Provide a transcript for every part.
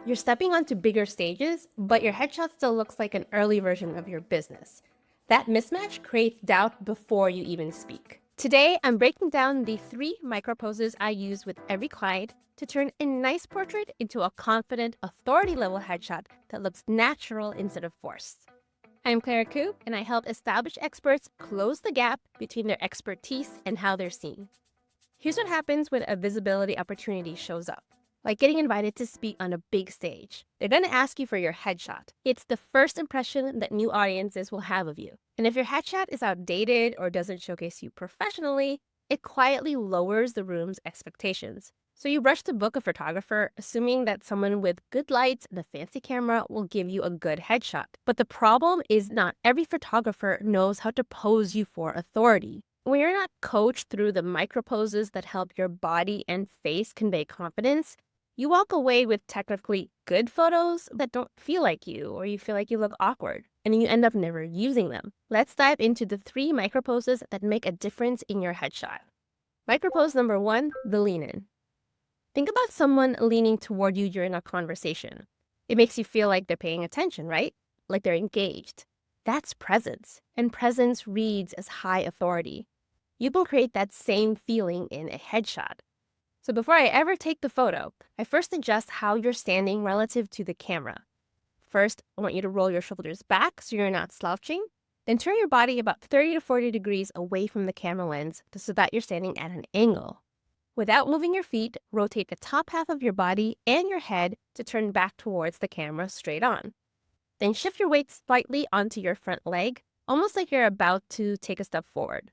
You're stepping onto bigger stages, but your headshot still looks like an early version of your business. That mismatch creates doubt before you even speak. Today, I'm breaking down the 3 micro poses I use with every client to turn a nice portrait into a confident, authority level headshot that looks natural instead of forced. I'm Clara Coop, and I help established experts close the gap between their expertise and how they're seen. Here's what happens when a visibility opportunity shows up. Like getting invited to speak on a big stage. They're going to ask you for your headshot. It's the first impression that new audiences will have of you. And if your headshot is outdated or doesn't showcase you professionally, it quietly lowers the room's expectations. So you rush to book a photographer, assuming that someone with good lights and a fancy camera will give you a good headshot. But the problem is not every photographer knows how to pose you for authority. When you're not coached through the micro poses that help your body and face convey confidence, you walk away with technically good photos that don't feel like you, or you feel like you look awkward, and you end up never using them. Let's dive into the 3 micro poses that make a difference in your headshot. Micro pose number 1, the lean in. Think about someone leaning toward you during a conversation. It makes you feel like they're paying attention, right? Like they're engaged. That's presence, and presence reads as high authority. You can create that same feeling in a headshot. So before I ever take the photo, I first adjust how you're standing relative to the camera. First, I want you to roll your shoulders back so you're not slouching. Then turn your body about 30 to 40 degrees away from the camera lens so that you're standing at an angle. Without moving your feet, rotate the top half of your body and your head to turn back towards the camera straight on. Then shift your weight slightly onto your front leg, almost like you're about to take a step forward.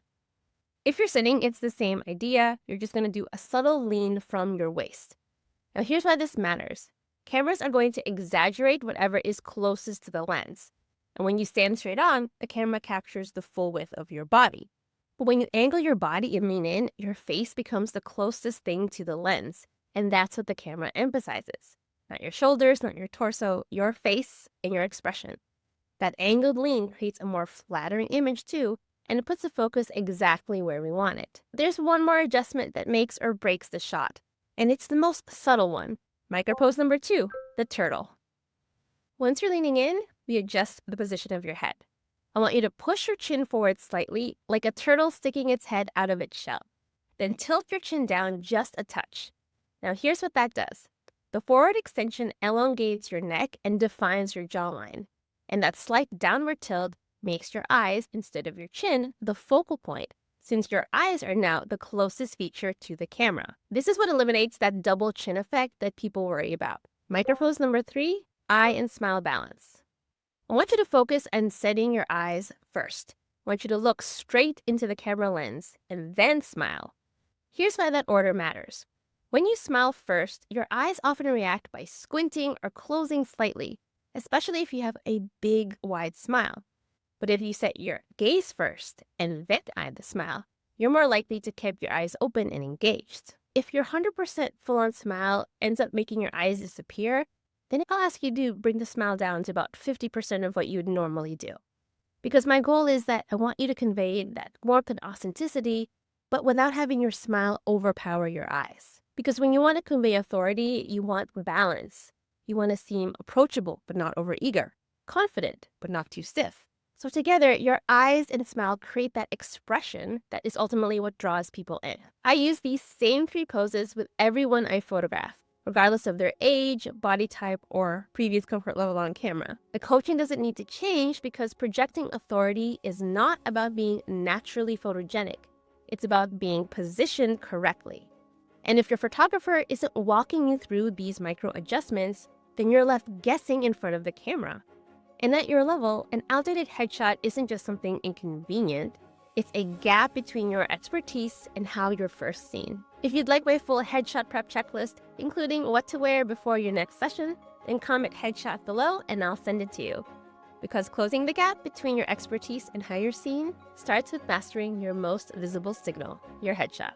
If you're sitting, it's the same idea. You're just going to do a subtle lean from your waist. Now here's why this matters. Cameras are going to exaggerate whatever is closest to the lens. And when you stand straight on, the camera captures the full width of your body. But when you angle your body and lean in, your face becomes the closest thing to the lens. And that's what the camera emphasizes. Not your shoulders, not your torso, your face and your expression. That angled lean creates a more flattering image too, and it puts the focus exactly where we want it. There's one more adjustment that makes or breaks the shot, and it's the most subtle one. Micro pose number 2, the turtle. Once you're leaning in, we adjust the position of your head. I want you to push your chin forward slightly, like a turtle sticking its head out of its shell. Then tilt your chin down just a touch. Now here's what that does. The forward extension elongates your neck and defines your jawline. And that slight downward tilt makes your eyes, instead of your chin, the focal point, since your eyes are now the closest feature to the camera. This is what eliminates that double chin effect that people worry about. Micro pose number 3, eye and smile balance. I want you to focus on setting your eyes first. I want you to look straight into the camera lens and then smile. Here's why that order matters. When you smile first, your eyes often react by squinting or closing slightly, especially if you have a big, wide smile. But if you set your gaze first and then eye the smile, you're more likely to keep your eyes open and engaged. If your 100% full-on smile ends up making your eyes disappear, then I'll ask you to bring the smile down to about 50% of what you would normally do. Because my goal is that I want you to convey that warmth and authenticity, but without having your smile overpower your eyes. Because when you want to convey authority, you want balance. You want to seem approachable, but not overeager, confident, but not too stiff. So together, your eyes and smile create that expression that is ultimately what draws people in. I use these same 3 poses with everyone I photograph, regardless of their age, body type, or previous comfort level on camera. The coaching doesn't need to change because projecting authority is not about being naturally photogenic. It's about being positioned correctly. And if your photographer isn't walking you through these micro adjustments, then you're left guessing in front of the camera. And at your level, an outdated headshot isn't just something inconvenient, it's a gap between your expertise and how you're first seen. If you'd like my full headshot prep checklist, including what to wear before your next session, then comment headshot below and I'll send it to you. Because closing the gap between your expertise and how you're seen starts with mastering your most visible signal, your headshot.